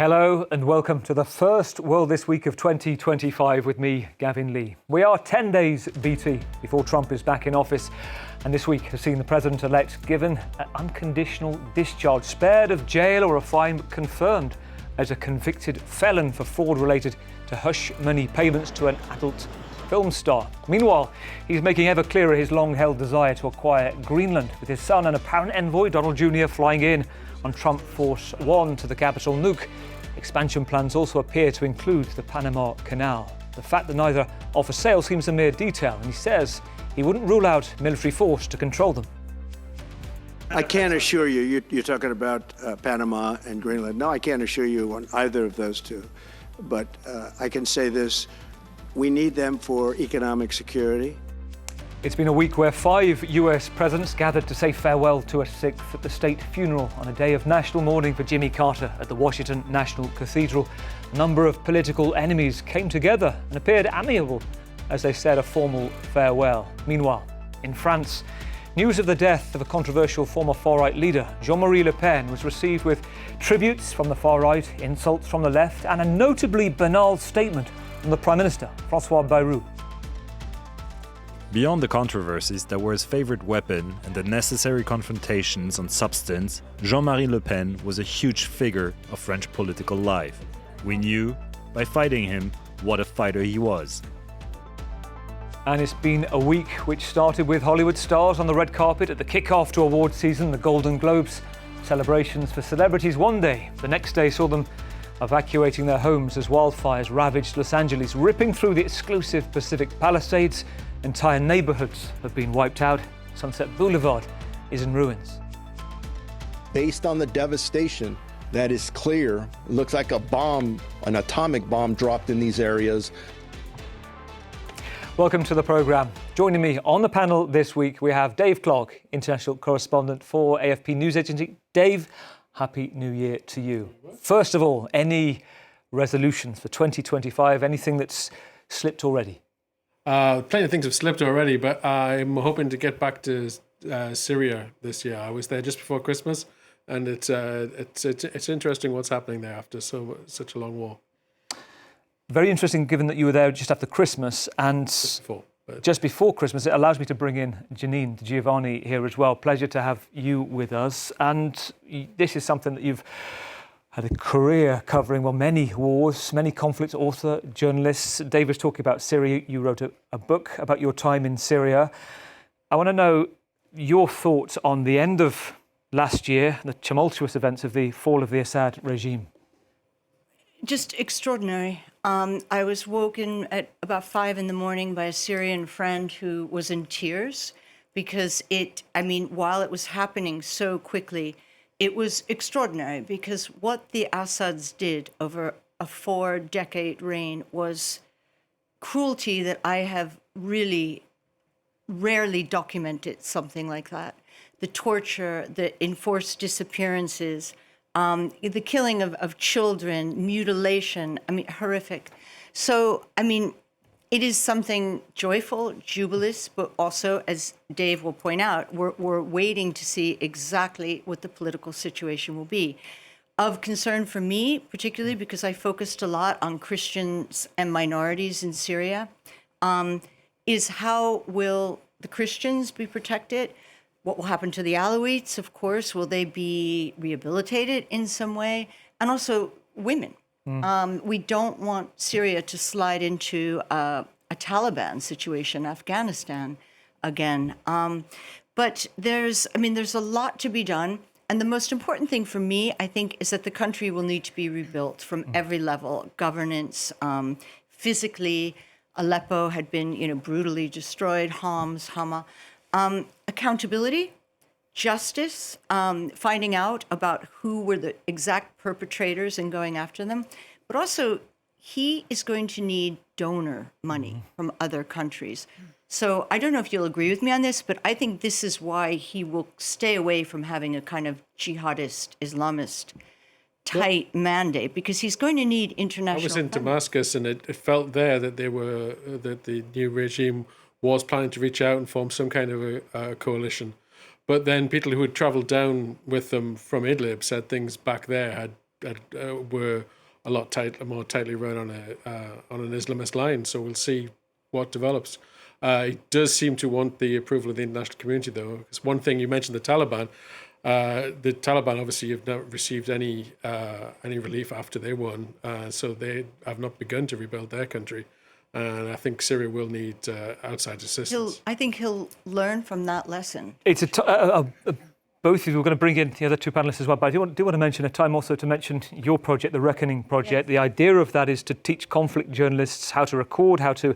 Hello and welcome to the first World This Week of 2025 with me, Gavin Lee. We are 10 days BT before Trump is back in office, and this week has seen the president-elect given an unconditional discharge, spared of jail or a fine, but confirmed as a convicted felon for fraud related to hush money payments to an adult film star. Meanwhile, he's making ever clearer his long-held desire to acquire Greenland, with his son and apparent envoy, Donald Jr., flying in on Trump Force One to the capital nuke. Expansion plans also appear to include the Panama Canal. The fact that neither are for sale seems a mere detail, and he says he wouldn't rule out military force to control them. I can't assure you, you're talking about Panama and Greenland. No, I can't assure you on either of those two. But I can say this, we need them for economic security. It's been a week where 5 US presidents gathered to say farewell to a sixth at the state funeral on a day of national mourning for Jimmy Carter at the Washington National Cathedral. A number of political enemies came together and appeared amiable as they said a formal farewell. Meanwhile, in France, news of the death of a controversial former far-right leader, Jean-Marie Le Pen, was received with tributes from the far-right, insults from the left, and a notably banal statement from the Prime Minister, François Bayrou. Beyond the controversies that were his favorite weapon and the necessary confrontations on substance, Jean-Marie Le Pen was a huge figure of French political life. We knew, by fighting him, what a fighter he was. And it's been a week which started with Hollywood stars on the red carpet at the kick-off to award season, the Golden Globes. Celebrations for celebrities one day. The next day saw them evacuating their homes as wildfires ravaged Los Angeles, ripping through the exclusive Pacific Palisades. Entire neighborhoods have been wiped out. Sunset Boulevard is in ruins. Based on the devastation, that is clear. It looks like a bomb, an atomic bomb dropped in these areas. Welcome to the programme. Joining me on the panel this week, we have Dave Clark, international correspondent for AFP News Agency. Dave, Happy New Year to you. First of all, any resolutions for 2025? Anything that's slipped already? Plenty of things have slipped already, but I'm hoping to get back to Syria this year. I was there just before Christmas, and it's interesting what's happening there after such a long war. Very interesting, given that you were there just after Christmas and just before Christmas. It allows me to bring in Janine Giovanni here as well. Pleasure to have you with us. And this is something that you've had a career covering, well, many wars, many conflicts, author, journalist. Dave was talking about Syria. You wrote a book about your time in Syria. I want to know your thoughts on the end of last year, the tumultuous events of the fall of the Assad regime. Just extraordinary. I was woken at about 5 a.m. by a Syrian friend who was in tears because while it was happening so quickly, it was extraordinary because what the Assads did over a 4-decade reign was cruelty that I have really rarely documented something like that. The torture, the enforced disappearances, the killing of children, mutilation, horrific. So, it is something joyful, jubilous, but also, as Dave will point out, we're waiting to see exactly what the political situation will be. Of concern for me, particularly because I focused a lot on Christians and minorities in Syria, is how will the Christians be protected? What will happen to the Alawites, of course? Will they be rehabilitated in some way? And also women. We don't want Syria to slide into a Taliban situation, Afghanistan again. But there's a lot to be done. And the most important thing for me, I think, is that the country will need to be rebuilt from every level. Governance, physically, Aleppo had been, brutally destroyed, Homs, Hama. Accountability, justice, finding out about who were the exact perpetrators and going after them. But also, he is going to need donor money from other countries. So I don't know if you'll agree with me on this, but I think this is why he will stay away from having a kind of jihadist, Islamist tight mandate, because he's going to need international. I was in Damascus, and it felt there that that the new regime was planning to reach out and form some kind of a coalition. But then people who had travelled down with them from Idlib said things back there were a lot more tightly run on an Islamist line. So we'll see what develops. He does seem to want the approval of the international community, though. Because one thing you mentioned, the Taliban. The Taliban obviously have not received any relief after they won, so they have not begun to rebuild their country. And I think Syria will need outside assistance. I think he'll learn from that lesson. It's both of you are going to bring in the other two panelists as well, but I do want to mention a time also to mention your project, the Reckoning Project. Yes. The idea of that is to teach conflict journalists how to record, how to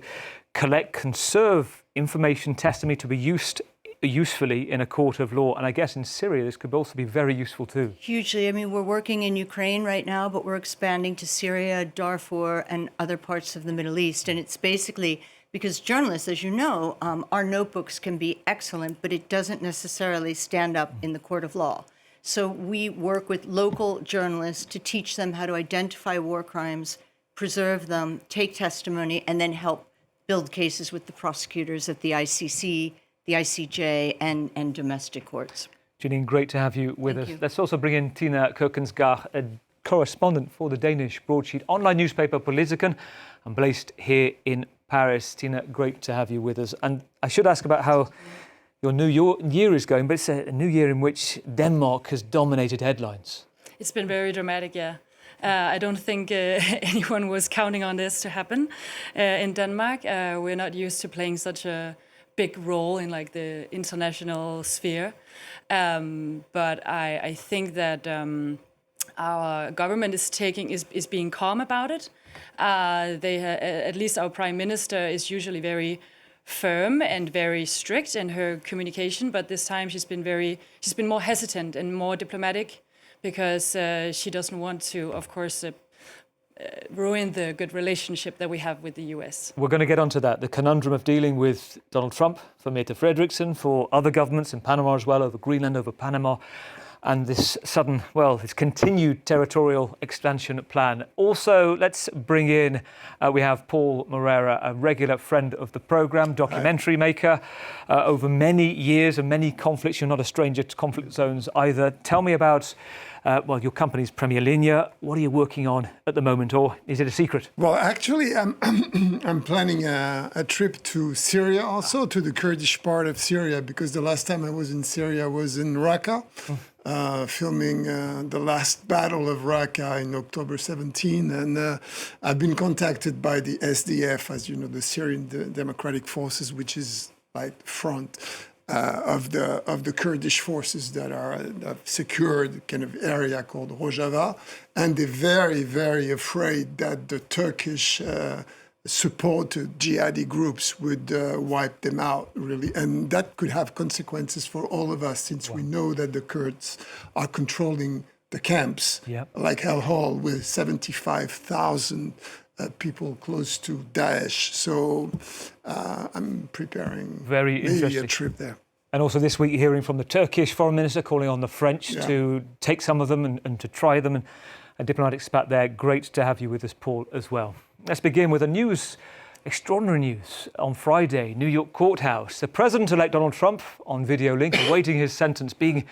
collect, conserve information, testimony to be used usefully in a court of law. And I guess in Syria, this could also be very useful too. Hugely. I mean, we're working in Ukraine right now, but we're expanding to Syria, Darfur, and other parts of the Middle East. And it's basically because journalists, as you know, our notebooks can be excellent, but it doesn't necessarily stand up in the court of law. So we work with local journalists to teach them how to identify war crimes, preserve them, take testimony, and then help build cases with the prosecutors at the ICC, the ICJ, and domestic courts. Janine, great to have you with us. Thank you. Let's also bring in Tina Kukensgaard, a correspondent for the Danish broadsheet online newspaper Politiken, and based here in Paris. Tina, great to have you with us. And I should ask about how your new year is going, but it's a new year in which Denmark has dominated headlines. It's been very dramatic, yeah. I don't think anyone was counting on this to happen in Denmark. We're not used to playing such a big role in like the international sphere. But I think that our government is being calm about it. At least our prime minister is usually very firm and very strict in her communication, but this time she's been more hesitant and more diplomatic because she doesn't want to, of course, ruin the good relationship that we have with the US. We're going to get onto that. The conundrum of dealing with Donald Trump, for Mette Frederiksen, for other governments in Panama as well, over Greenland, over Panama, and this sudden, this continued territorial expansion plan. Also, let's bring in, we have Paul Moreira, a regular friend of the programme, documentary maker, over many years and many conflicts. You're not a stranger to conflict zones either. Tell me about your company's Premier Linea. What are you working on at the moment, or is it a secret? Well, actually, I'm planning a trip to Syria, also to the Kurdish part of Syria, because the last time I was in Syria was in Raqqa, filming the last battle of Raqqa in October 17. And I've been contacted by the SDF, as you know, the Syrian Democratic Forces, which is like front of the Kurdish forces that have secured kind of area called Rojava, and they're very, very afraid that the Turkish supported jihadi groups would wipe them out, really, and that could have consequences for all of us, since we know that the Kurds are controlling the camps, like El Hol, with 75,000 people close to Daesh. So I'm preparing maybe a trip there. And also this week, hearing from the Turkish foreign minister calling on the French to take some of them and to try them. And a diplomatic spat there. Great to have you with us, Paul, as well. Let's begin with extraordinary news. On Friday, New York courthouse, the President-elect Donald Trump on video link awaiting his sentence, being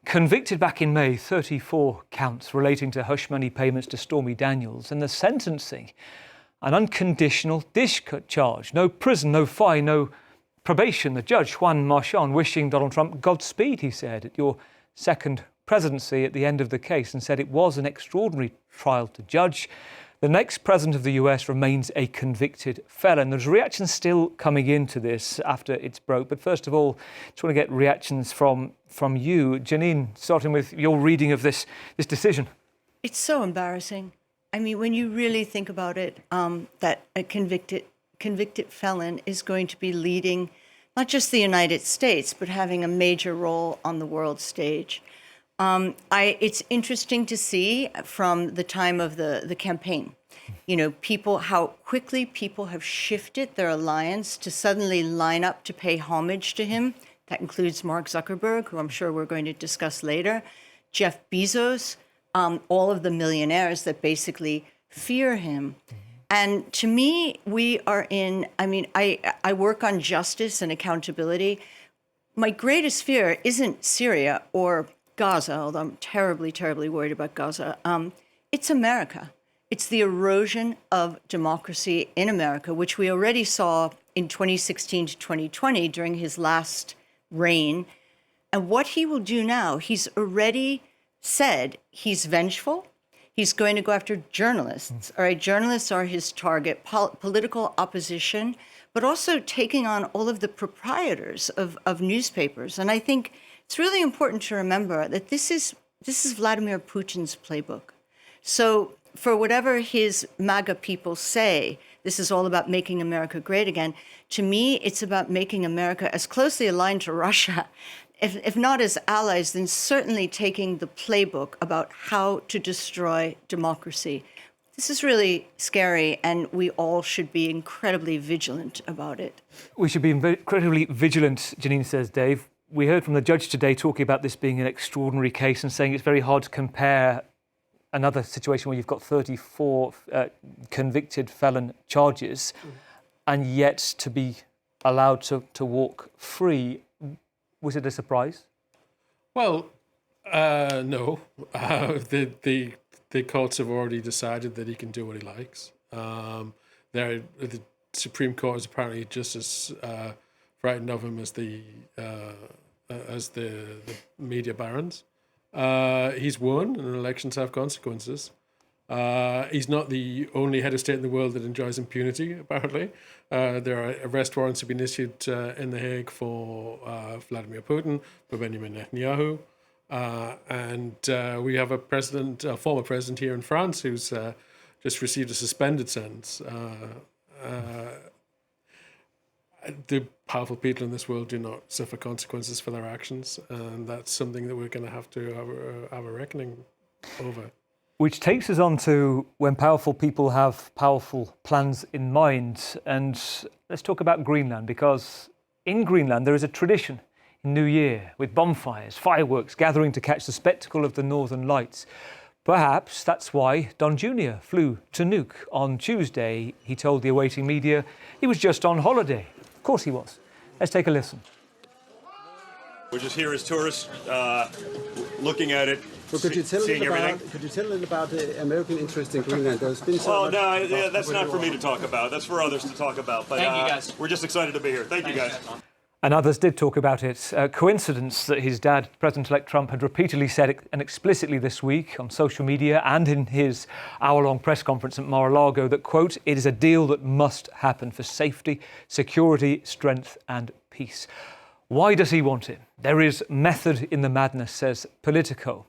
convicted back in May, 34 counts relating to hush money payments to Stormy Daniels. And the sentencing, an unconditional discharge. No prison, no fine, no probation. The judge, Juan Marchand, wishing Donald Trump Godspeed, he said, at your second presidency at the end of the case, and said it was an extraordinary trial to judge. The next president of the US remains a convicted felon. There's reactions still coming into this after it's broke. But first of all, just want to get reactions from you. Janine, starting with your reading of this decision. It's so embarrassing. I mean, when you really think about it, that a convicted felon is going to be leading not just the United States, but having a major role on the world stage. It's interesting to see from the time of the campaign, how quickly people have shifted their alliance to suddenly line up to pay homage to him. That includes Mark Zuckerberg, who I'm sure we're going to discuss later, Jeff Bezos, all of the millionaires that basically fear him. And to me, we are I work on justice and accountability. My greatest fear isn't Syria or Gaza, although I'm terribly, terribly worried about Gaza. It's America. It's the erosion of democracy in America, which we already saw in 2016 to 2020 during his last reign. And what he will do now, he's already said he's vengeful. He's going to go after journalists. All right, journalists are his target, political opposition, but also taking on all of the proprietors of newspapers. And I think it's really important to remember that this is Vladimir Putin's playbook. So for whatever his MAGA people say, this is all about making America great again. To me, it's about making America as closely aligned to Russia, if not as allies, then certainly taking the playbook about how to destroy democracy. This is really scary, and we all should be incredibly vigilant about it. We should be incredibly vigilant, Janine says, Dave. We heard from the judge today talking about this being an extraordinary case and saying it's very hard to compare another situation where you've got 34 convicted felon charges and yet to be allowed to walk free. Was it a surprise? Well, no. The courts have already decided that he can do what he likes. The Supreme Court is apparently just as frightened of him as the media barons. He's won, and elections have consequences. He's not the only head of state in the world that enjoys impunity, apparently. There are arrest warrants have been issued in The Hague for Vladimir Putin, for Benjamin Netanyahu. And we have a former president here in France who's just received a suspended sentence. The powerful people in this world do not suffer consequences for their actions, and that's something that we're going to have have a reckoning over. Which takes us on to when powerful people have powerful plans in mind. And let's talk about Greenland, because in Greenland there is a tradition in New Year with bonfires, fireworks, gathering to catch the spectacle of the Northern Lights. Perhaps that's why Don Jr. flew to Nuuk on Tuesday. He told the awaiting media he was just on holiday. Of course he was. Let's take a listen. We're just here as tourists, looking at it. Well, could you tell a little about the American interest in Greenland? There's been so much. Oh, no, that's not for me to talk about. That's for others to talk about. But Thank you, guys. We're just excited to be here. Thank you, guys. And others did talk about it. A coincidence that his dad, President-elect Trump, had repeatedly said and explicitly this week on social media and in his hour-long press conference at Mar-a-Lago that, quote, it is a deal that must happen for safety, security, strength and peace. Why does he want it? There is method in the madness, says Politico.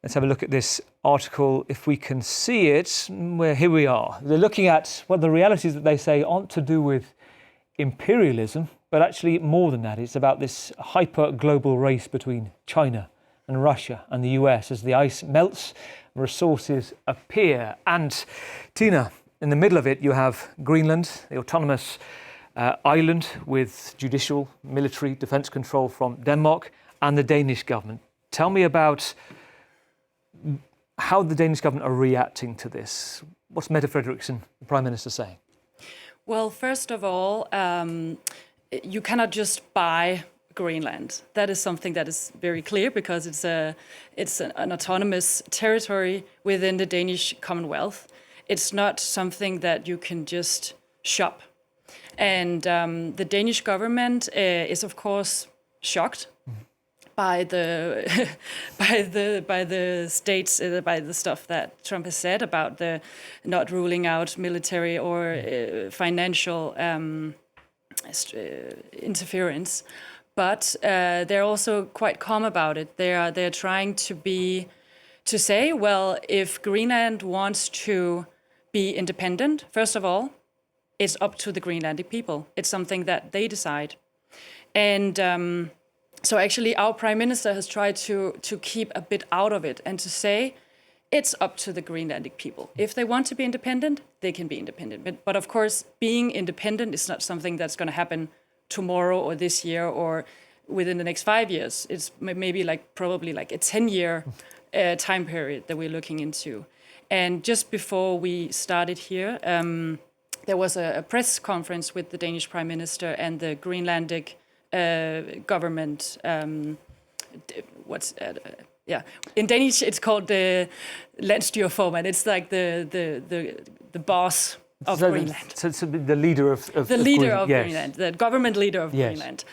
Let's have a look at this article, if we can see it. Well, here we are. They're looking at, well, the realities that they say aren't to do with imperialism, but actually more than that. It's about this hyper-global race between China and Russia and the US as the ice melts, resources appear. And Tina, in the middle of it, you have Greenland, the autonomous island with judicial, military, defence control from Denmark, and the Danish government. Tell me about how the Danish government are reacting to this. What's Mette Frederiksen, the Prime Minister, saying? Well, first of all, you cannot just buy Greenland. That is something that is very clear because it's an autonomous territory within the Danish Commonwealth. It's not something that you can just shop. And the Danish government is, of course, shocked by the states, by the stuff that Trump has said about the not ruling out military or financial interference. But they're also quite calm about it. They're trying to say, well, if Greenland wants to be independent, first of all, it's up to the Greenlandic people. It's something that they decide. And so actually our Prime Minister has tried to keep a bit out of it and to say it's up to the Greenlandic people. If they want to be independent, they can be independent. But of course, being independent is not something that's going to happen tomorrow or this year or within the next 5 years. It's maybe probably a 10-year time period that we're looking into. And just before we started here, there was a press conference with the Danish Prime Minister and the Greenlandic government, Yeah, in Danish it's called the landsstyreformand. It's like the boss of Greenland. So the leader of the leader Greenland. of Yes. Greenland, the government leader of Yes. Greenland,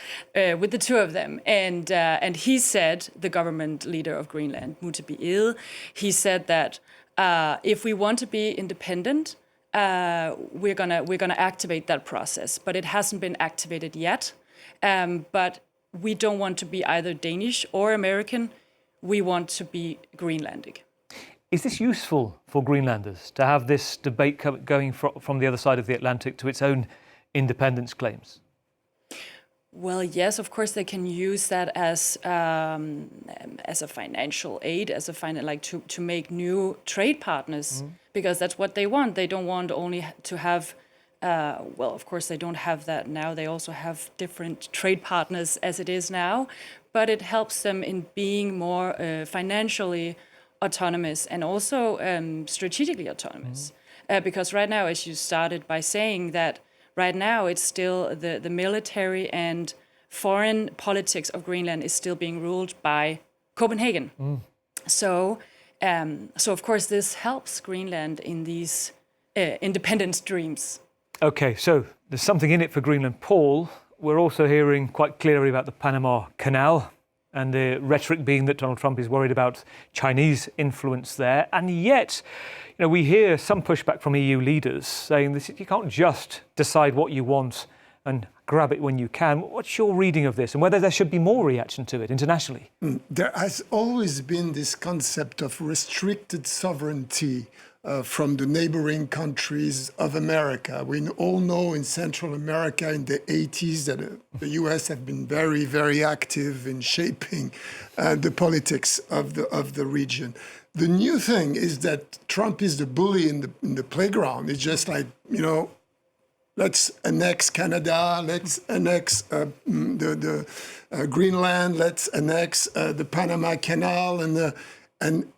with the two of them. And he said, the government leader of Greenland, Mutebi Ede, he said that if we want to be independent, we're gonna activate that process. But it hasn't been activated yet. But we don't want to be either Danish or American. We want to be Greenlandic. Is this useful for Greenlanders to have this debate going from the other side of the Atlantic to its own independence claims? Well, yes, of course they can use that as a financial aid, to make new trade partners, because that's what they want. They don't want only to have. Of course they don't have that now. They also have different trade partners as it is now, but it helps them in being more financially autonomous and also strategically autonomous. Because right now, as you started by saying, that right now it's still the military and foreign politics of Greenland is still being ruled by Copenhagen. So of course this helps Greenland in these independence dreams. Okay, so there's something in it for Greenland. Paul, we're also hearing quite clearly about the Panama Canal, and the rhetoric being that Donald Trump is worried about Chinese influence there. And yet, we hear some pushback from EU leaders saying this: you can't just decide what you want and grab it when you can. What's your reading of this, and whether there should be more reaction to it internationally? There has always been this concept of restricted sovereignty from the neighboring countries of America. We all know in Central America in the 80s that the US have been very, very active in shaping the politics of the region. The new thing is that Trump is the bully in the playground. It's just like, let's annex Canada, let's annex the Greenland, let's annex the Panama Canal, and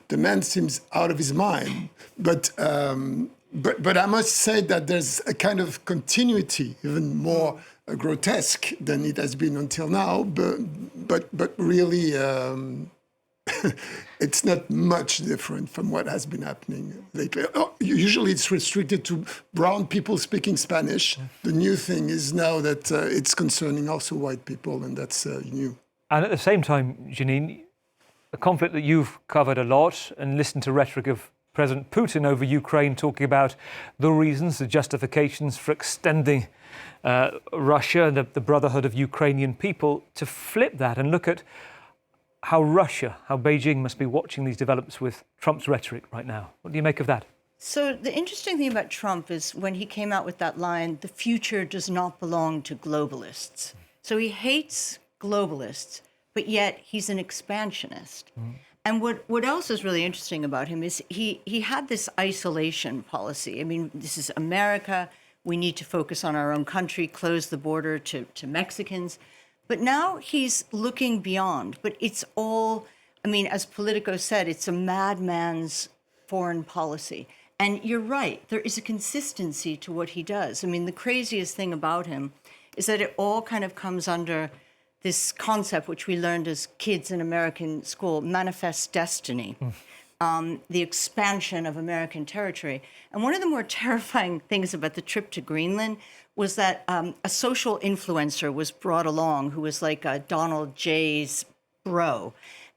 the man seems out of his mind. But I must say that there's a kind of continuity, even more grotesque than it has been until now. But really, it's not much different from what has been happening lately. Usually it's restricted to brown people speaking Spanish. The new thing is now that it's concerning also white people, and that's new. And at the same time, Janine, a conflict that you've covered a lot and listened to rhetoric of President Putin over Ukraine, talking about the reasons, the justifications for extending Russia and the brotherhood of Ukrainian people. To flip that and look at how Beijing must be watching these developments with Trump's rhetoric right now. What do you make of that? So the interesting thing about Trump is when he came out with that line, the future does not belong to globalists. So he hates globalists, but yet he's an expansionist. And what else is really interesting about him is he had this isolation policy. I mean, this is America. We need to focus on our own country, close the border to Mexicans. But now he's looking beyond. But it's all, as Politico said, it's a madman's foreign policy. And you're right, there is a consistency to what he does. The craziest thing about him is that it all kind of comes under this concept, which we learned as kids in American school, manifest destiny, the expansion of American territory. And one of the more terrifying things about the trip to Greenland was that a social influencer was brought along who was like a Donald J's bro.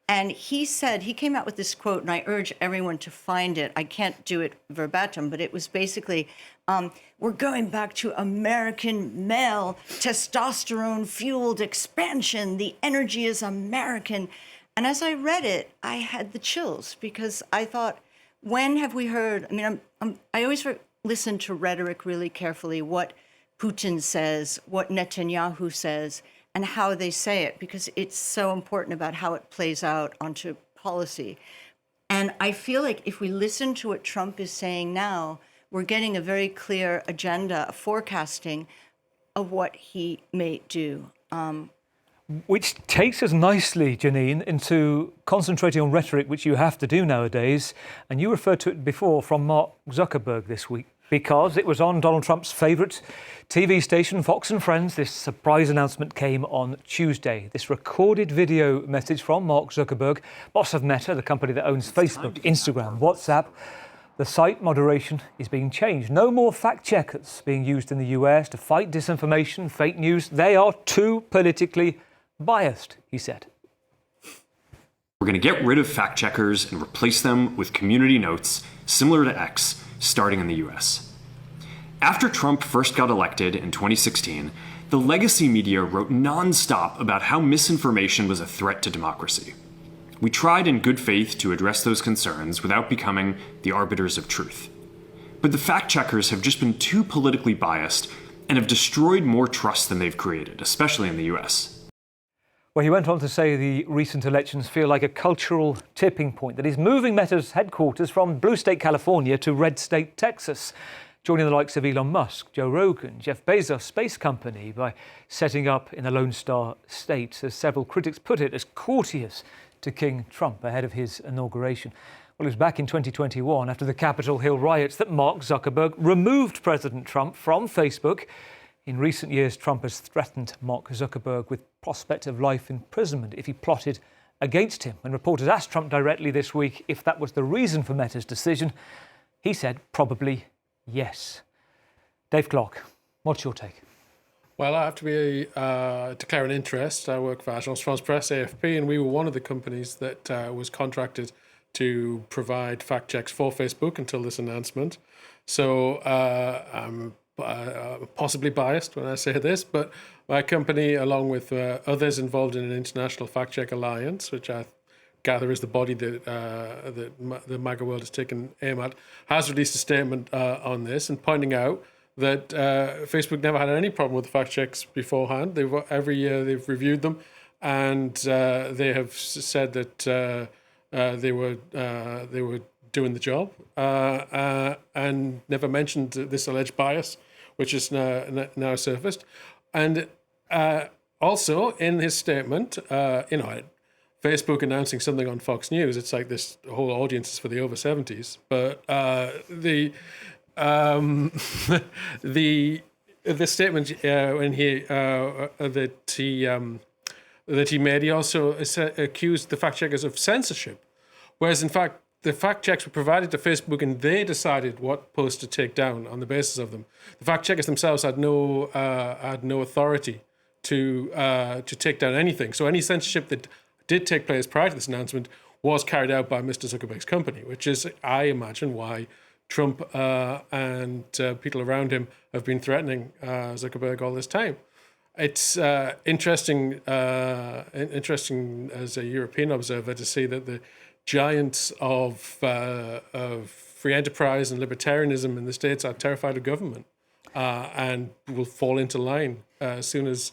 And he came out with this quote, and I urge everyone to find it. I can't do it verbatim, but it was basically, we're going back to American male testosterone-fueled expansion. The energy is American. And as I read it, I had the chills, because I thought, when have we heard, I always listen to rhetoric really carefully, what Putin says, what Netanyahu says, and how they say it, because it's so important about how it plays out onto policy. And I feel like if we listen to what Trump is saying now, we're getting a very clear agenda, a forecasting of what he may do. Which takes us nicely, Janine, into concentrating on rhetoric, which you have to do nowadays. And you referred to it before from Mark Zuckerberg this week. Because it was on Donald Trump's favourite TV station, Fox and Friends. This surprise announcement came on Tuesday. This recorded video message from Mark Zuckerberg, boss of Meta, the company that owns Facebook, Instagram, WhatsApp. The site moderation is being changed. No more fact checkers being used in the US to fight disinformation, fake news. They are too politically biased, he said. We're going to get rid of fact checkers and replace them with community notes similar to X, starting in the US. After Trump first got elected in 2016, the legacy media wrote nonstop about how misinformation was a threat to democracy. We tried in good faith to address those concerns without becoming the arbiters of truth. But the fact checkers have just been too politically biased and have destroyed more trust than they've created, especially in the US. Well, he went on to say the recent elections feel like a cultural tipping point that is moving Meta's headquarters from blue state California to red state Texas, joining the likes of Elon Musk, Joe Rogan, Jeff Bezos' space company by setting up in a Lone Star state, as several critics put it, as courtiers to King Trump ahead of his inauguration. Well, it was back in 2021, after the Capitol Hill riots, that Mark Zuckerberg removed President Trump from Facebook. In recent years, Trump has threatened Mark Zuckerberg with prospect of life imprisonment if he plotted against him. When reporters asked Trump directly this week if that was the reason for Meta's decision, he said probably yes. Dave Clark, what's your take? Well, I have to declare an interest. I work for Agence France Presse, AFP, and we were one of the companies that was contracted to provide fact checks for Facebook until this announcement. So I'm possibly biased when I say this, but my company, along with others involved in an international fact check alliance, which I gather is the body that the MAGA world has taken aim at, has released a statement on this and pointing out that Facebook never had any problem with the fact checks beforehand. Every year they've reviewed them, and they have said that they were doing the job, and never mentioned this alleged bias, which is now surfaced. And also in his statement, Facebook announcing something on Fox News, it's like this whole audience is for the over 70s. But the statement when that he made, he also accused the fact checkers of censorship, whereas in fact the fact checks were provided to Facebook and they decided what posts to take down on the basis of them. The fact checkers themselves had no authority to take down anything. So any censorship that did take place prior to this announcement was carried out by Mr. Zuckerberg's company, which is, I imagine, why Trump and people around him have been threatening Zuckerberg all this time. It's interesting as a European observer to see that the giants of free enterprise and libertarianism in the States are terrified of government and will fall into line as soon as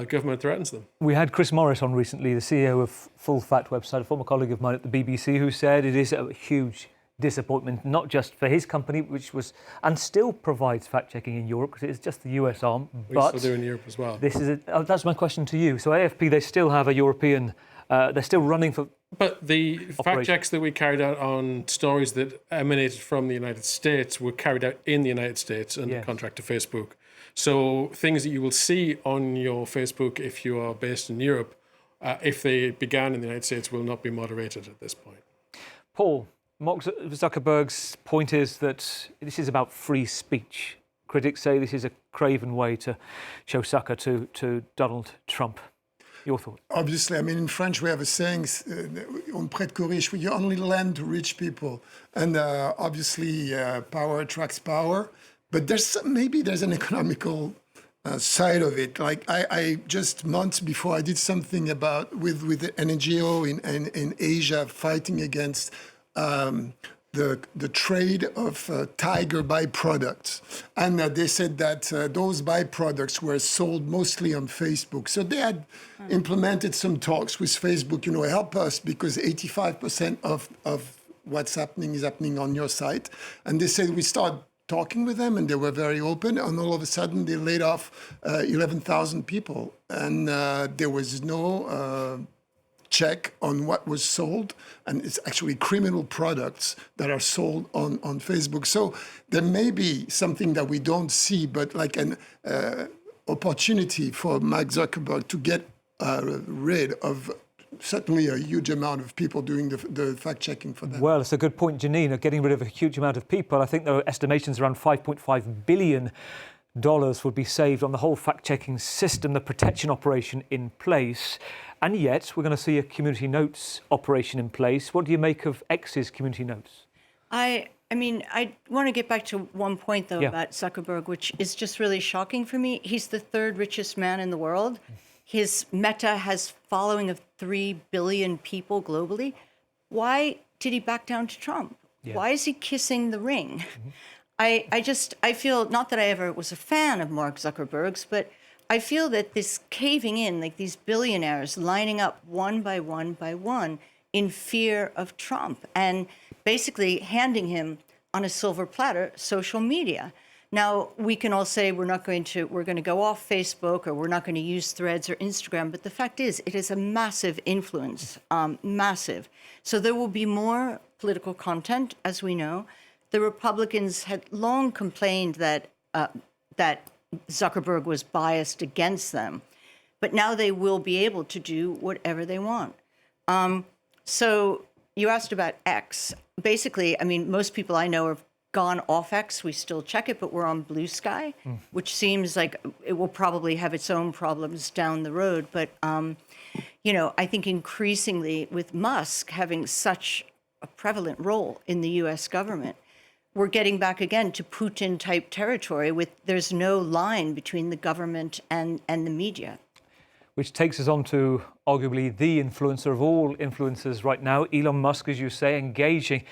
government threatens them. We had Chris Morris on recently, the CEO of Full Fact website, a former colleague of mine at the BBC, who said it is a huge disappointment, not just for his company, which was and still provides fact-checking in Europe, because it's just the US arm. We still do in Europe as well. This is that's my question to you. So AFP, they still have a European, they're still running for... But the fact checks that we carried out on stories that emanated from the United States were carried out in the United States under contract to Facebook. So things that you will see on your Facebook if you are based in Europe, if they began in the United States, will not be moderated at this point. Paul, Mark Zuckerberg's point is that this is about free speech. Critics say this is a craven way to show succor to Donald Trump. Your thought? Obviously, I mean, in French, we have a saying, on prête qu'aux riches, you only lend to rich people. And obviously, power attracts power. But there's an economical side of it. Like I just months before, I did something with an NGO in Asia fighting against the trade of tiger byproducts. And they said that those byproducts were sold mostly on Facebook. So they had implemented some talks with Facebook, help us because 85% of what's happening is happening on your site. And they said we start talking with them, and they were very open. And all of a sudden, they laid off 11,000 people. And there was no check on what was sold, and it's actually criminal products that are sold on Facebook. So there may be something that we don't see, but like an opportunity for Mark Zuckerberg to get rid of certainly a huge amount of people doing the fact-checking for them. Well, it's a good point, Janine, of getting rid of a huge amount of people. I think there are estimations around $5.5 billion would be saved on the whole fact-checking system, the protection operation in place. And yet, we're going to see a community notes operation in place. What do you make of X's community notes? I mean, I want to get back to one point, though, about Zuckerberg, which is just really shocking for me. He's the third richest man in the world. His Meta has following of 3 billion people globally. Why did he back down to Trump? Yeah. Why is he kissing the ring? Mm-hmm. I feel, not that I ever was a fan of Mark Zuckerberg's, but I feel that this caving in, like these billionaires lining up one by one in fear of Trump and basically handing him on a silver platter social media. Now, we can all say we're going to go off Facebook, or we're not going to use Threads or Instagram, but the fact is it is a massive influence, massive. So there will be more political content, as we know. The Republicans had long complained that Zuckerberg was biased against them, but now they will be able to do whatever they want. So you asked about X. Basically, I mean, most people I know have gone off X. We still check it, but we're on Blue Sky, which seems like it will probably have its own problems down the road. But, I think increasingly with Musk having such a prevalent role in the U.S. government, we're getting back again to Putin-type territory with there's no line between the government and the media. Which takes us on to arguably the influencer of all influencers right now, Elon Musk, as you say, engaging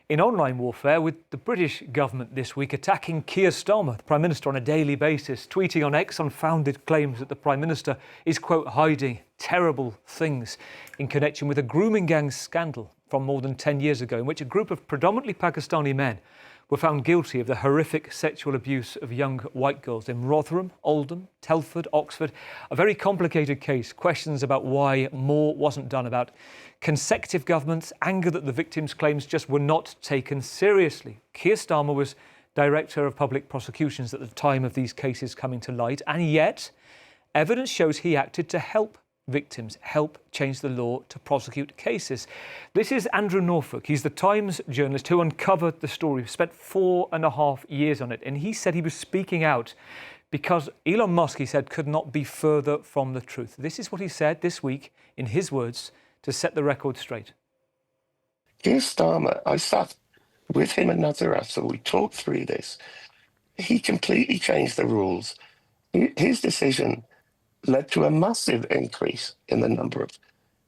in online warfare with the British government this week, attacking Keir Starmer, the Prime Minister, on a daily basis, tweeting on X unfounded claims that the Prime Minister is, quote, hiding terrible things in connection with a grooming gang scandal from more than 10 years ago, in which a group of predominantly Pakistani men were found guilty of the horrific sexual abuse of young white girls in Rotherham, Oldham, Telford, Oxford. A very complicated case, questions about why more wasn't done, about consecutive governments, anger that the victims' claims just were not taken seriously. Keir Starmer was Director of Public Prosecutions at the time of these cases coming to light, and yet evidence shows he acted to help victims, help change the law to prosecute cases. This is Andrew Norfolk. He's the Times journalist who uncovered the story, spent 4.5 years on it, and he said he was speaking out because Elon Musk, he said, could not be further from the truth. This is what he said this week, in his words, to set the record straight. Keir Starmer, I sat with him and Nazir Assel, we talked through this. He completely changed the rules. His decision led to a massive increase in the number of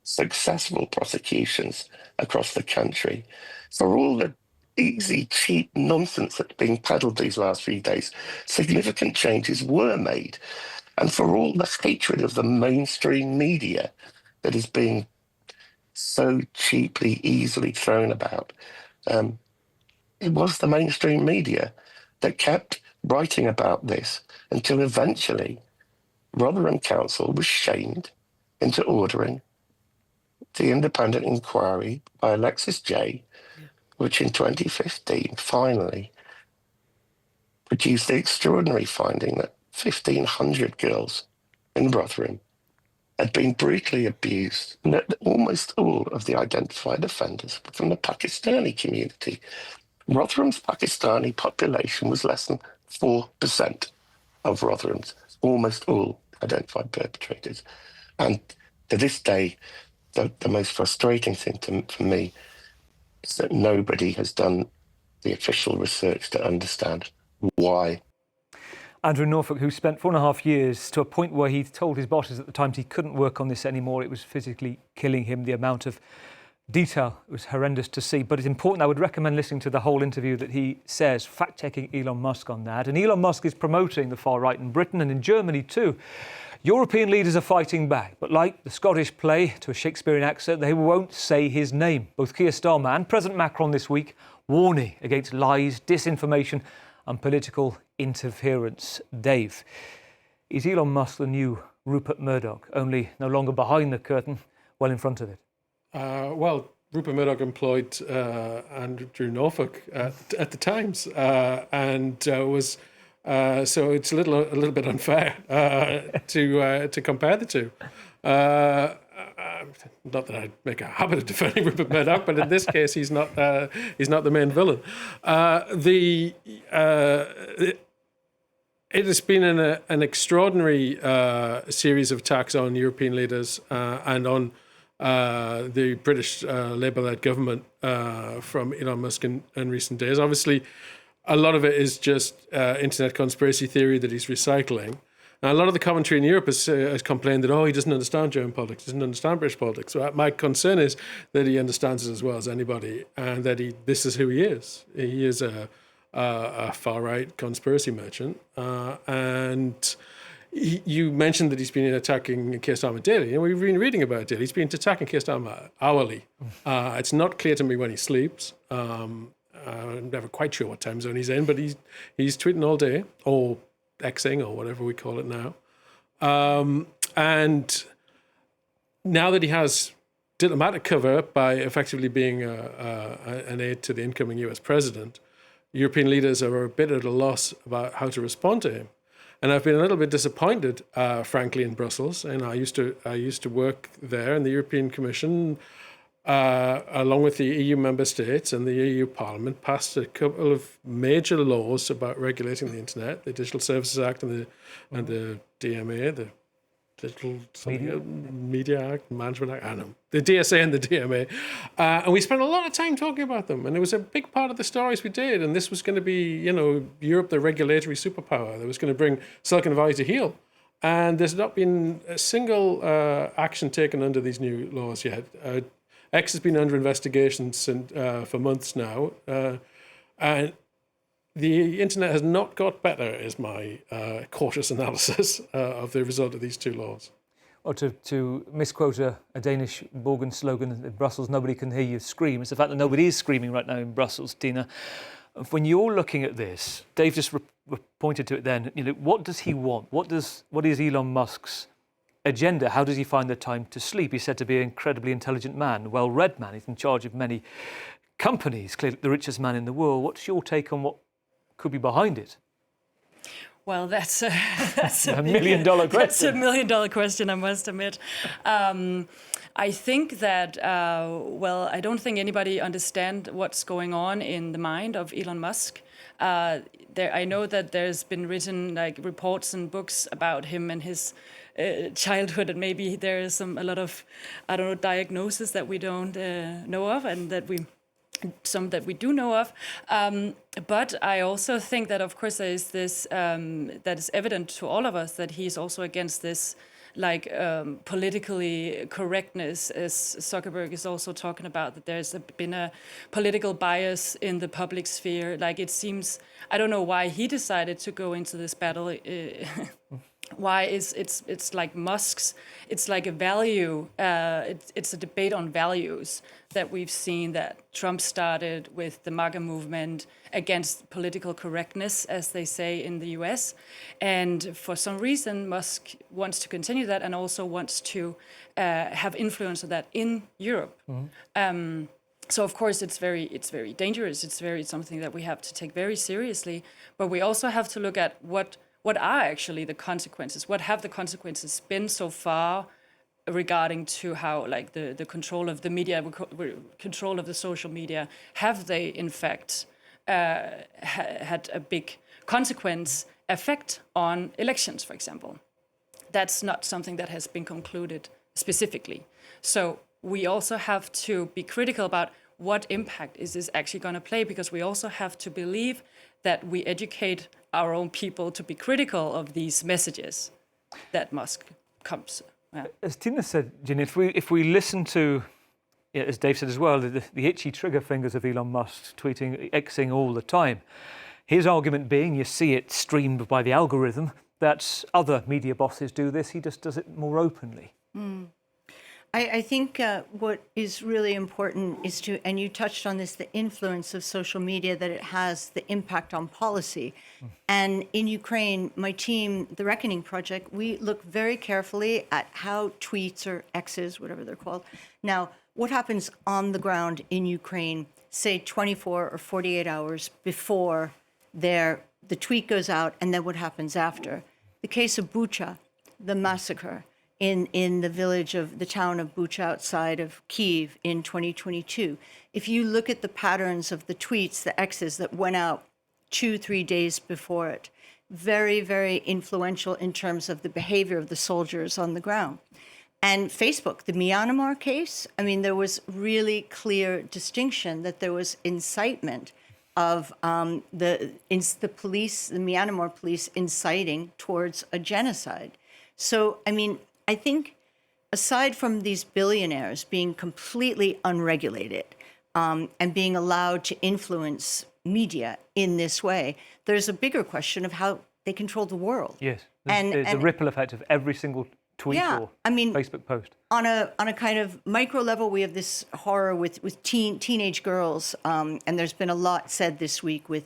successful prosecutions across the country. For all the easy, cheap nonsense that's been peddled these last few days, significant changes were made. And for all the hatred of the mainstream media that is being so cheaply, easily thrown about, it was the mainstream media that kept writing about this until eventually Rotherham Council was shamed into ordering the independent inquiry by Alexis Jay, which in 2015 finally produced the extraordinary finding that 1,500 girls in Rotherham had been brutally abused, and that almost all of the identified offenders were from the Pakistani community. Rotherham's Pakistani population was less than 4% of Rotherham's, almost all identified perpetrators. And to this day, the most frustrating thing for me is that nobody has done the official research to understand why. Andrew Norfolk, who spent 4.5 years to a point where he told his bosses at the time he couldn't work on this anymore. It was physically killing him. The amount of detail was horrendous to see. But it's important. I would recommend listening to the whole interview that he says, fact-checking Elon Musk on that. And Elon Musk is promoting the far right in Britain and in Germany too. European leaders are fighting back, but like the Scottish play to a Shakespearean accent, they won't say his name. Both Keir Starmer and President Macron this week warning against lies, disinformation and political interference. Dave, is Elon Musk the new Rupert Murdoch, only no longer behind the curtain, well in front of it? Well, Rupert Murdoch employed Andrew Norfolk at the Times, and was so it's a little bit unfair to compare the two. Not that I'd make a habit of defending Rupert Murdoch, but in this case, he's not the main villain. It has been an extraordinary series of attacks on European leaders and on the British Labour-led government from Elon Musk in recent days. Obviously, a lot of it is just internet conspiracy theory that he's recycling. And a lot of the commentary in Europe has complained that, he doesn't understand German politics, doesn't understand British politics. So my concern is that he understands it as well as anybody, and that this is who he is. He is a far-right conspiracy merchant. And you mentioned that he's been attacking Keir Starmer daily, and we've been reading about it daily. He's been attacking Keir Starmer hourly. It's not clear to me when he sleeps. I'm never quite sure what time zone he's in, but he's tweeting all day, or Xing, or whatever we call it now. And now that he has diplomatic cover by effectively being an aide to the incoming US president, European leaders are a bit at a loss about how to respond to him. And I've been a little bit disappointed, frankly, in Brussels. And I used to work there in the European Commission, along with the EU member states, and the EU Parliament passed a couple of major laws about regulating the internet, the Digital Services Act and the DMA, the Digital Media Act, Management Act, I don't know, the DSA and the DMA. And we spent a lot of time talking about them. And it was a big part of the stories we did. And this was going to be, Europe, the regulatory superpower that was going to bring Silicon Valley to heel. And there's not been a single action taken under these new laws yet. X has been under investigation for months now. And the internet has not got better, is my cautious analysis of the result of these two laws. Or to misquote a Danish Borgen slogan in Brussels, nobody can hear you scream. It's the fact that nobody is screaming right now in Brussels, Tina. When you're looking at this, Dave just pointed to it then, what does he want? What is Elon Musk's agenda? How does he find the time to sleep? He's said to be an incredibly intelligent man, well-read man. He's in charge of many companies, clearly the richest man in the world. What's your take on what could be behind it? Well, that's a $1 million question. That's $1 million question, I must admit. I think that, I don't think anybody understands what's going on in the mind of Elon Musk. I know that there's been written reports and books about him and his childhood, and maybe there is a lot of, diagnosis that we don't know of, and some that we do know of. But I also think that, of course, there is this, that is evident to all of us, that he's also against this politically correctness, as Zuckerberg is also talking about, that there's been a political bias in the public sphere. It seems, I don't know why he decided to go into this battle. Why it's like Musk's, it's like a value, it's a debate on values that we've seen, that Trump started with the MAGA movement against political correctness, as they say in the US. And for some reason, Musk wants to continue that, and also wants to have influence of that in Europe. Mm-hmm. So of course it's very dangerous. It's something that we have to take very seriously. But we also have to look at what are actually the consequences? What have the consequences been so far regarding to how, the control of the media, control of the social media, have they in fact had a big effect on elections, for example? That's not something that has been concluded specifically. So we also have to be critical about what impact is this actually going to play, because we also have to believe that we educate our own people to be critical of these messages that Musk comes. As Tina said, Ginny, if we listen to, as Dave said as well, the itchy trigger fingers of Elon Musk tweeting, Xing all the time, his argument being, you see it streamed by the algorithm, that other media bosses do this, he just does it more openly. I think what is really important is to, and you touched on this, the influence of social media, that it has the impact on policy. And in Ukraine, my team, the Reckoning Project, we look very carefully at how tweets or X's, whatever they're called. Now, what happens on the ground in Ukraine, say 24 or 48 hours before the tweet goes out, and then what happens after. The case of Bucha, the massacre in the village of the town of Bucha outside of Kyiv in 2022. If you look at the patterns of the tweets, the X's that went out 2-3 days before it, very, very influential in terms of the behavior of the soldiers on the ground. And Facebook, the Myanmar case, I mean, there was really clear distinction that there was incitement of the police, the Myanmar police inciting towards a genocide. So, I mean, I think aside from these billionaires being completely unregulated and being allowed to influence media in this way, there's a bigger question of how they control the world. Yes, the ripple effect of every single tweet or Facebook post. On a kind of micro level, we have this horror with teenage girls, and there's been a lot said this week with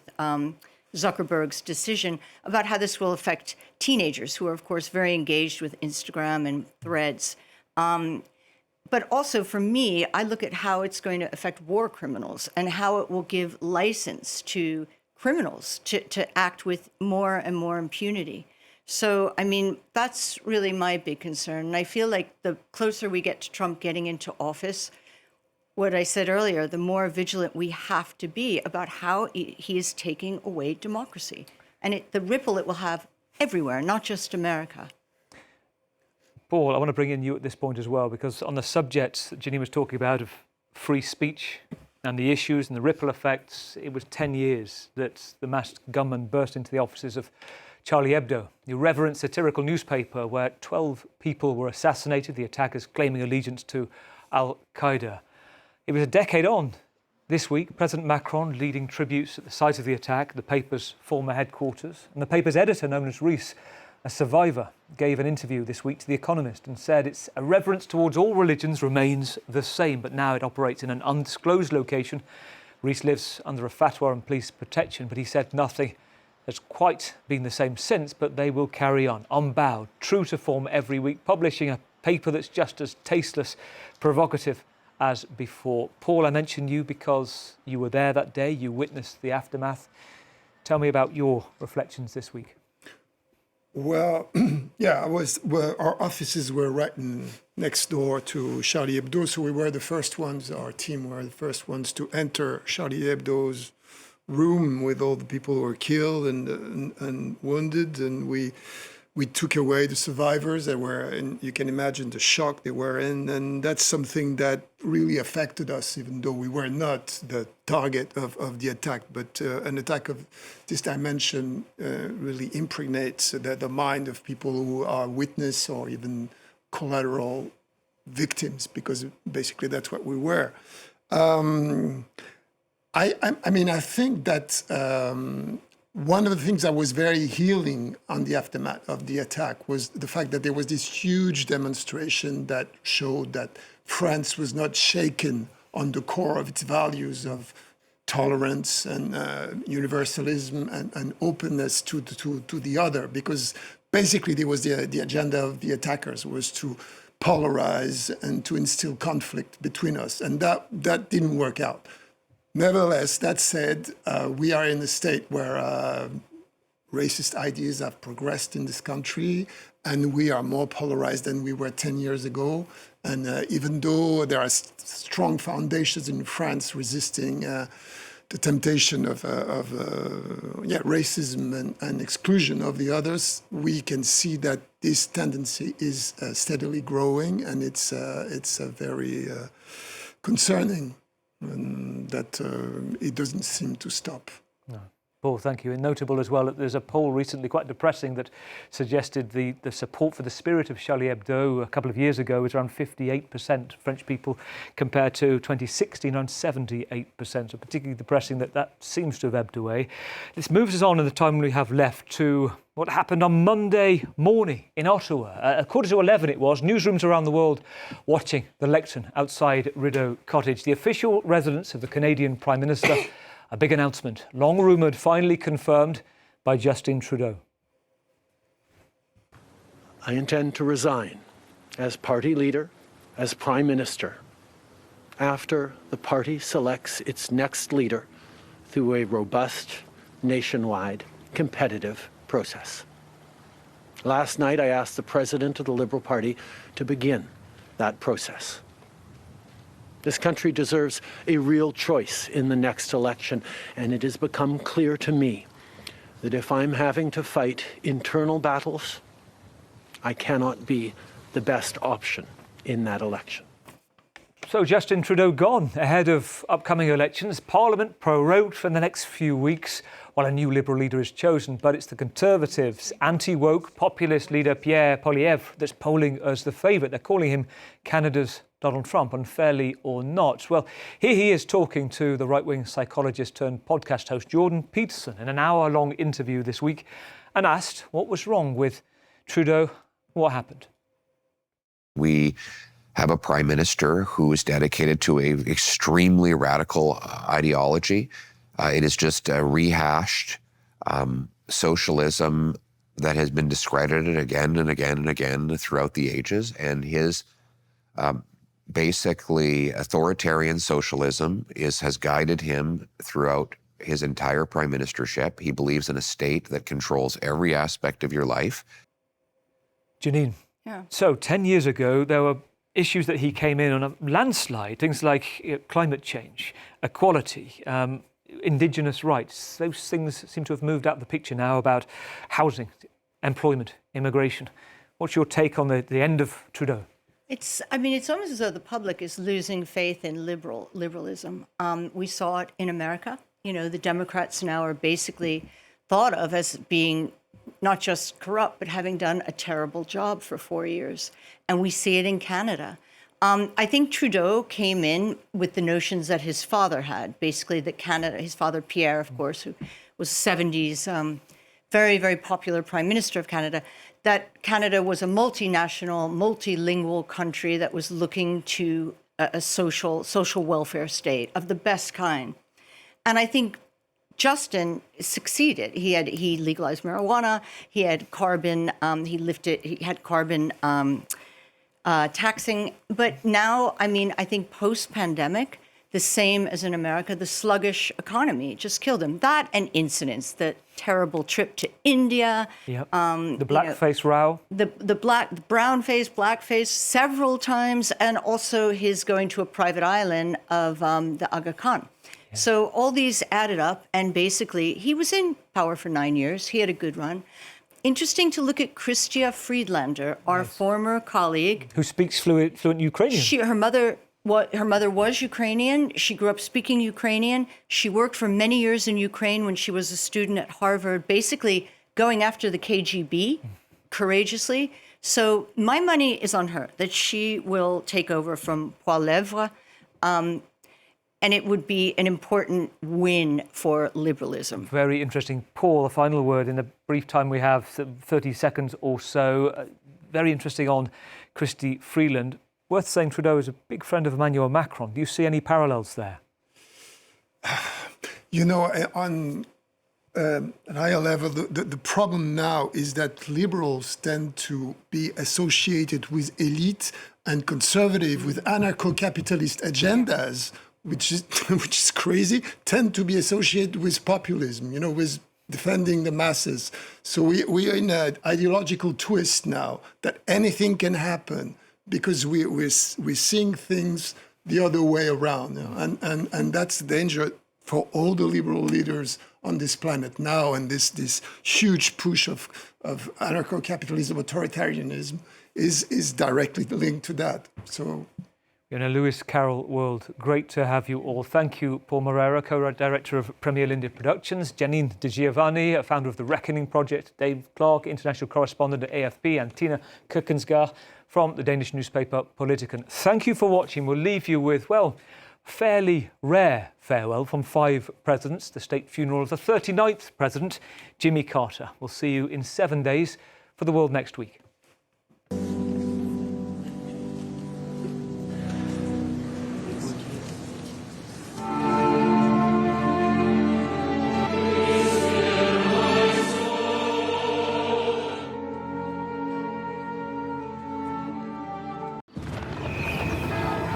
Zuckerberg's decision about how this will affect teenagers who are, of course, very engaged with Instagram and Threads. But also for me, I look at how it's going to affect war criminals and how it will give license to criminals to act with more and more impunity. So, I mean, that's really my big concern. And I feel like the closer we get to Trump getting into office, what I said earlier, the more vigilant we have to be about how he is taking away democracy and the ripple it will have everywhere, not just America. Paul, I want to bring in you at this point as well, because on the subject that Ginny was talking about of free speech and the issues and the ripple effects, it was 10 years that the masked gunman burst into the offices of Charlie Hebdo, the irreverent satirical newspaper where 12 people were assassinated, the attackers claiming allegiance to Al-Qaeda. It was a decade on. This week, President Macron leading tributes at the site of the attack, the paper's former headquarters. And the paper's editor, known as Rees, a survivor, gave an interview this week to The Economist and said its irreverence towards all religions remains the same, but now it operates in an undisclosed location. Rees lives under a fatwa and police protection, but he said nothing has quite been the same since, but they will carry on, unbowed, true to form every week, publishing a paper that's just as tasteless, provocative as before. Paul, I mentioned you because you were there that day, you witnessed the aftermath. Tell me about your reflections this week. Well, yeah, our offices were right next door to Charlie Hebdo, so we were the first ones, our team were the first ones to enter Charlie Hebdo's room with all the people who were killed and wounded, and we took away the survivors that were in. You can imagine the shock they were in, and that's something that really affected us, even though we were not the target of the attack. But an attack of this dimension really impregnates the mind of people who are witness or even collateral victims, because basically that's what we were. I mean, I think that one of the things that was very healing on the aftermath of the attack was the fact that there was this huge demonstration that showed that France was not shaken on the core of its values of tolerance and universalism and openness to the other, because basically there was the agenda of the attackers was to polarize and to instill conflict between us, and that didn't work out. Nevertheless, that said, we are in a state where racist ideas have progressed in this country, and we are more polarized than we were 10 years ago. And even though there are strong foundations in France resisting the temptation of racism and exclusion of the others, we can see that this tendency is steadily growing, and it's very concerning. And that it doesn't seem to stop. No. Paul, thank you. And notable as well that there's a poll recently, quite depressing, that suggested the support for the spirit of Charlie Hebdo a couple of years ago was around 58% French people, compared to 2016 around 78%. So particularly depressing that seems to have ebbed away. This moves us on in the time we have left to what happened on Monday morning in Ottawa. At 11:15 it was, newsrooms around the world watching the lectern outside Rideau Cottage. The official residence of the Canadian Prime Minister. A big announcement, long rumoured, finally confirmed by Justin Trudeau. I intend to resign as party leader, as Prime Minister, after the party selects its next leader through a robust, nationwide, competitive process. Last night, I asked the President of the Liberal Party to begin that process. This country deserves a real choice in the next election, and it has become clear to me that if I'm having to fight internal battles, I cannot be the best option in that election. So Justin Trudeau gone ahead of upcoming elections. Parliament prorogued for the next few weeks while a new Liberal leader is chosen. But it's the Conservatives' anti-woke populist leader Pierre Poilievre that's polling as the favourite. They're calling him Canada's Donald Trump, unfairly or not. Well, here he is talking to the right-wing psychologist turned podcast host Jordan Peterson in an hour-long interview this week and asked what was wrong with Trudeau, what happened. We have a prime minister who is dedicated to an extremely radical ideology. It is just a rehashed socialism that has been discredited again and again and again throughout the ages. And his basically authoritarian socialism has guided him throughout his entire prime ministership. He believes in a state that controls every aspect of your life. Janine, so 10 years ago, there were issues that he came in on a landslide, things like climate change, equality, Indigenous rights. Those things seem to have moved out of the picture now about housing, employment, immigration. What's your take on the end of Trudeau? It's almost as though the public is losing faith in liberalism. We saw it in America. You know, the Democrats now are basically thought of as being not just corrupt, but having done a terrible job for 4 years. And we see it in Canada. I think Trudeau came in with the notions that his father had, basically that Canada, his father Pierre, of course, who was 70s, very, very popular Prime Minister of Canada, that Canada was a multinational, multilingual country that was looking to a social welfare state of the best kind. And I think Justin succeeded. He legalized marijuana. He had carbon. He had carbon taxing. But now, I think post-pandemic, the same as in America, the sluggish economy just killed him. That and incidents, the terrible trip to India. Yep. The blackface row. The brown face, blackface several times, and also his going to a private island of the Aga Khan. Yeah. So all these added up, and basically he was in power for 9 years. He had a good run. Interesting to look at Chrystia Friedlander, our former colleague. Who speaks fluent Ukrainian. Her mother was Ukrainian. She grew up speaking Ukrainian. She worked for many years in Ukraine when she was a student at Harvard, basically going after the KGB courageously. So my money is on her, that she will take over from Poilievre. And it would be an important win for liberalism. Very interesting. Paul, a final word in the brief time we have, 30 seconds or so. Very interesting on Chrystia Freeland. Worth saying Trudeau is a big friend of Emmanuel Macron. Do you see any parallels there? You know, on an higher level, the problem now is that liberals tend to be associated with elite and conservative with anarcho-capitalist agendas, which is crazy, tend to be associated with populism, with defending the masses. So we are in an ideological twist now that anything can happen because we're seeing things the other way around. And that's the danger for all the liberal leaders on this planet now. And this huge push of anarcho-capitalism, authoritarianism is directly linked to that. So In a Lewis Carroll world, great to have you all. Thank you, Paul Moreira, co-director of Premier Lindy Productions, Janine De Giovanni, founder of the Reckoning Project, Dave Clark, international correspondent at AFP, and Tina Kukensgaard from the Danish newspaper Politiken. Thank you for watching. We'll leave you with, well, fairly rare farewell from 5 presidents, the state funeral of the 39th president, Jimmy Carter. We'll see you in 7 days for The World Next Week.